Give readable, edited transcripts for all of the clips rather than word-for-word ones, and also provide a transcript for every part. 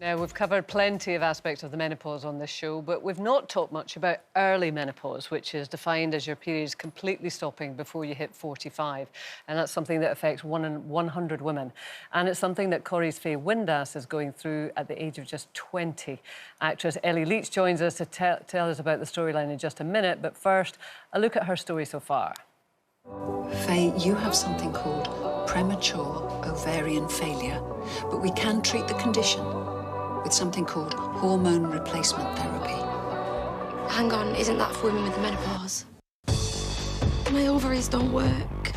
Now, we've covered plenty of aspects of the menopause on this show, but we've not talked much about early menopause, which is defined as your periods completely stopping before you hit 45. And that's something that affects 1 in 100 women. And it's something that Corrie's Faye is going through at the age of just 20. Actress Ellie Leach joins us to tell us about the storyline in just a minute, but first, a look at her story so far. Faye, you have something called premature ovarian failure, but we can treat the condition with something called hormone replacement therapy. Hang on, isn't that for women with the menopause? My ovaries don't work.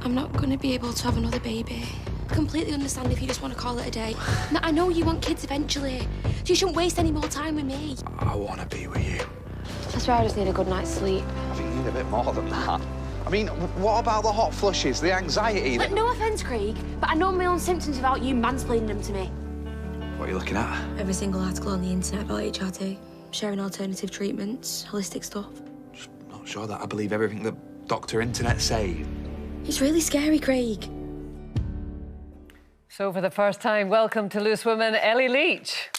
I'm not going to be able to have another baby. I completely understand if you just want to call it a day. Now, I know you want kids eventually, so you shouldn't waste any more time with me. I want to be with you. I swear I just need a good night's sleep. I think you need a bit more than that. I mean, what about the hot flushes, the anxiety? But no offence, Craig, but I know my own symptoms without you mansplaining them to me. What are you looking at? Every single article on the internet about HRT, sharing alternative treatments, holistic stuff. Just not sure that I believe everything that Dr. Internet say. It's really scary, Craig. So, for the first time, welcome to Loose Women, Ellie Leach.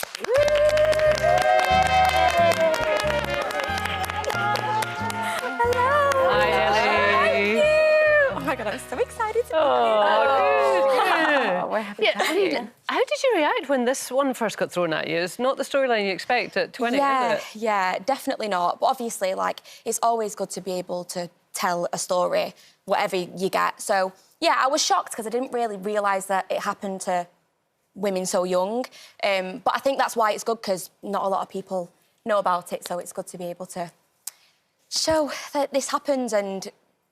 Oh my God, I'm so excited to be here. We're having How did you react when this one first got thrown at you? It's not the storyline you expect at 20, is it? Yeah, definitely not. But obviously, like, it's always good to be able to tell a story, whatever you get. So, yeah, I was shocked because I didn't really realise that it happened to women so young. But I think that's why it's good, because not a lot of people know about it, so it's good to be able to show that this happens and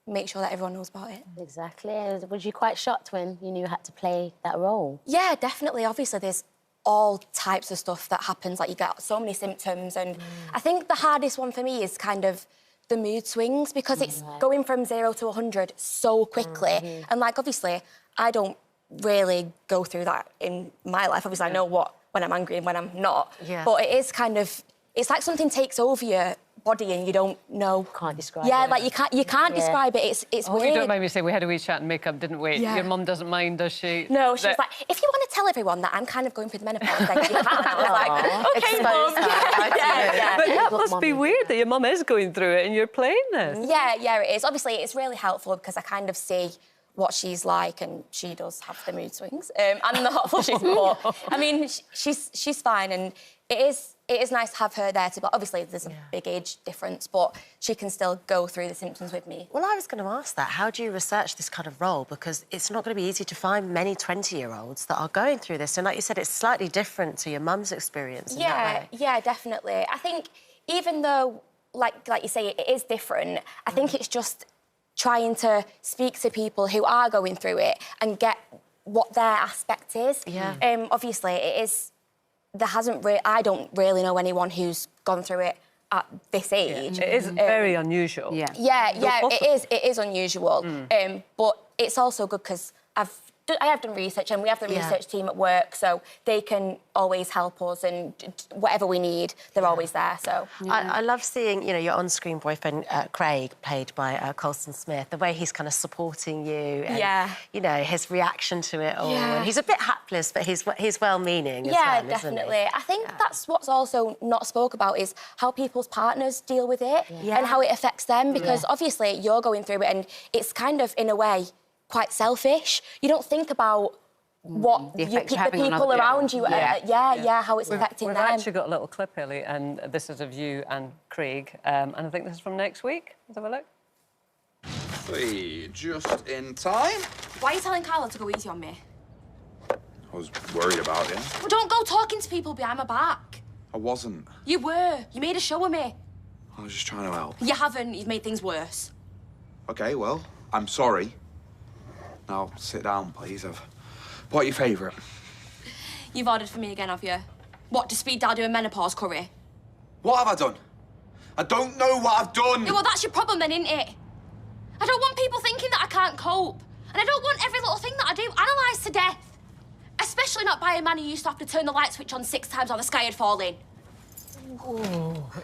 make sure that everyone knows about it. Exactly. Was you quite shocked when you knew you had to play that role? Yeah, definitely. Obviously, there's all types of stuff that happens. Like, you get so many symptoms. And I think the hardest one for me is kind of the mood swings, because it's going from 0 to 100 so quickly. And, like, obviously, I don't really go through that in my life. Obviously, I know when I'm angry and when I'm not. Yeah. But it is kind of... It's like something takes over your body and you don't know. Can't describe Yeah, it. like you can't describe it. It's weird. You don't mind me saying we had a wee chat and makeup, didn't we? Yeah. Your mum doesn't mind, does she? No, she was like, if you want to tell everyone that I'm kind of going through the menopause thing, you can. I was like, OK, Mum. Yeah. But that must be weird that your mum is going through it and you're playing this. Yeah, it is. Obviously, it's really helpful because I kind of see what she's like, and she does have the mood swings and the hot flushes. But I mean, she's fine, and it is nice to have her there to. But obviously, there's a big age difference, but she can still go through the symptoms with me. Well, I was going to ask that. How do you research this kind of role? Because it's not going to be easy to find many 20-year-olds that are going through this. And like you said, it's slightly different to your mum's experience in that way. Yeah, definitely. I think even though, like you say, it is different, I think it's just trying to speak to people who are going through it and get what their aspect is. Yeah. Obviously, it is... I don't really know anyone who's gone through it at this age. It is very unusual. Yeah, it is unusual. But it's also good because I have done research, and we have the research team at work, so they can always help us, and whatever we need, they're always there. So I love seeing, you know, your on-screen boyfriend Craig, played by Colson Smith, the way he's kind of supporting you, and you know, his reaction to it all. And he's a bit hapless, but he's well-meaning as well, definitely. isn't he? I think that's what's also not spoke about is how people's partners deal with it and how it affects them, because obviously you're going through it, and it's kind of, in a way, quite selfish. You don't think about what the people around you how it's affecting them. We've actually got a little clip, Ellie, and this is of you and Craig, and I think this is from next week. Let's have a look. Hey, just in time. Why are you telling Carla to go easy on me? I was worried about you. Well, don't go talking to people behind my back. I wasn't. You were. You made a show of me. I was just trying to help. You haven't. You've made things worse. OK, well, I'm sorry. Now, sit down, please. What your favourite? You've ordered for me again, have you? What, to speed dial doing menopause, Corrie? What have I done? I don't know what I've done. Yeah, well, that's your problem then, isn't it? I don't want people thinking that I can't cope. And I don't want every little thing that I do analysed to death. Especially not by a man who used to have to turn the light switch on 6 times while the sky had fallen.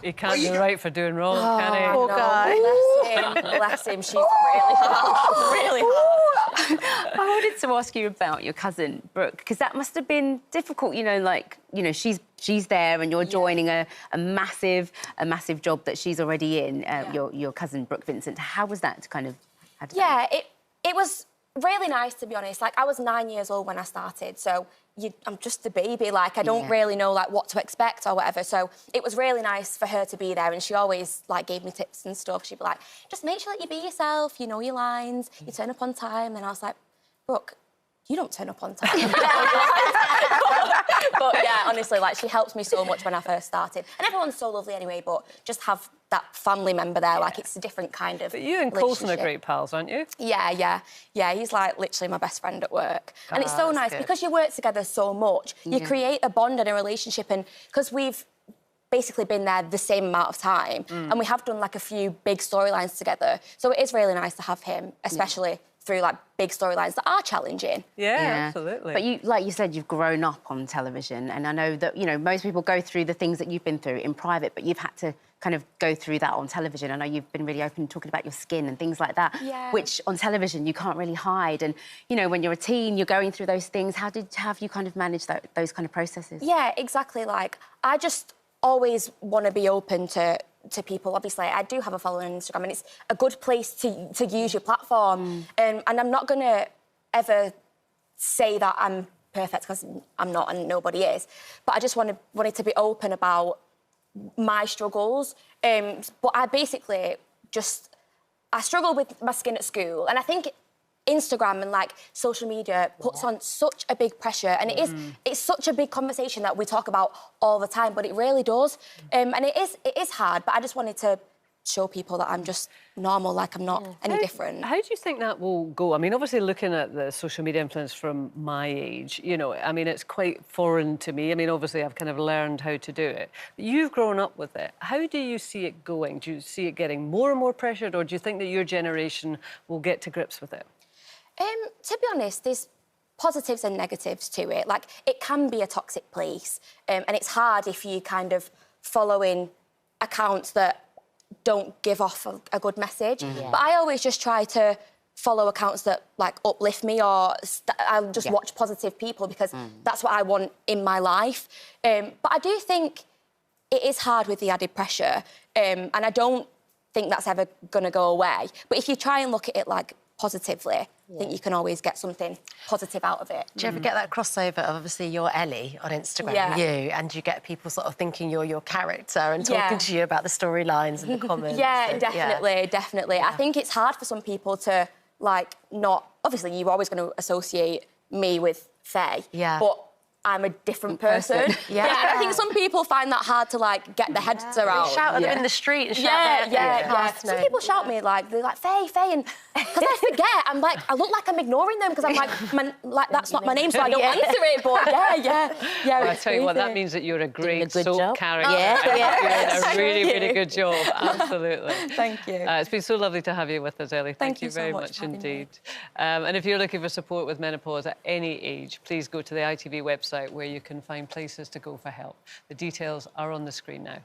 He can't be right for doing wrong, can he? Poor guy. Bless him. She's really hard. Really hard. I wanted to ask you about your cousin Brooke, because that must have been difficult. You know, like, you know, she's there and you're joining a massive job that she's already in. Your cousin Brooke Vincent. How was that to kind of? It was really nice, to be honest. Like, I was 9 years old when I started, so I'm just a baby. Like, I don't really know, like, what to expect or whatever. So it was really nice for her to be there, and she always, like, gave me tips and stuff. She'd be like, just make sure that you be yourself, you know your lines, you turn up on time. And I was like, Brooke, you don't turn up on time. But, yeah, honestly, like, she helped me so much when I first started. And everyone's so lovely anyway, but just have that family member there, like, it's a different kind of. But you and Coulson are great pals, aren't you? Yeah. He's, like, literally my best friend at work. And it's so nice, because you work together so much, you create a bond and a relationship, and because we've basically been there the same amount of time, and we have done, like, a few big storylines together, so it is really nice to have him, especially through, like, big storylines that are challenging. Yeah, absolutely. But you, like you said, you've grown up on television, and I know that, you know, most people go through the things that you've been through in private, but you've had to kind of go through that on television. I know you've been really open talking about your skin and things like that, which on television you can't really hide. And, you know, when you're a teen, you're going through those things. How have you kind of managed those kind of processes? Yeah, exactly. Like, I just always want to be open to people. Obviously, I do have a following on Instagram, and it's a good place to use your platform. And I'm not going to ever say that I'm perfect, because I'm not, and nobody is. But I just wanted to be open about my struggles. But I basically I struggled with my skin at school, and I think Instagram and, like, social media puts on such a big pressure, and it's such a big conversation that we talk about all the time, but it really does. And it is hard, but I just wanted to show people that I'm just normal, like, I'm not any different. How do you think that will go? I mean, obviously, looking at the social media influence from my age, you know, I mean, it's quite foreign to me. I mean, obviously, I've kind of learned how to do it. But you've grown up with it. How do you see it going? Do you see it getting more and more pressured, or do you think that your generation will get to grips with it? To be honest, there's positives and negatives to it. Like, it can be a toxic place, and it's hard if you kind of following accounts that don't give off a good message. But I always just try to follow accounts that, like, uplift me, or I'll just watch positive people, because that's what I want in my life. But I do think it is hard with the added pressure, and I don't think that's ever going to go away. But if you try and look at it, like, positively, I think you can always get something positive out of it. Do you ever get that crossover of, obviously, you're Ellie on Instagram, and you get people sort of thinking you're your character and talking to you about the storylines and the comments? Definitely. I think it's hard for some people to, like, not... Obviously, you're always going to associate me with Faye, but I'm a different person. I think some people find that hard to, like, get their heads around. They shout at them in the street and shout Some people shout me, like, they're like, Faye, and because I forget, I'm like, I look like I'm ignoring them, because I'm like, that's not my name, so I don't answer it. But Well, I tell you what, that means that you're a great soap character. You're doing a really good job. Absolutely. Thank you. It's been so lovely to have you with us, Ellie. Thank you so very much indeed. And if you're looking for support with menopause at any age, please go to the ITV website, where you can find places to go for help. The details are on the screen now.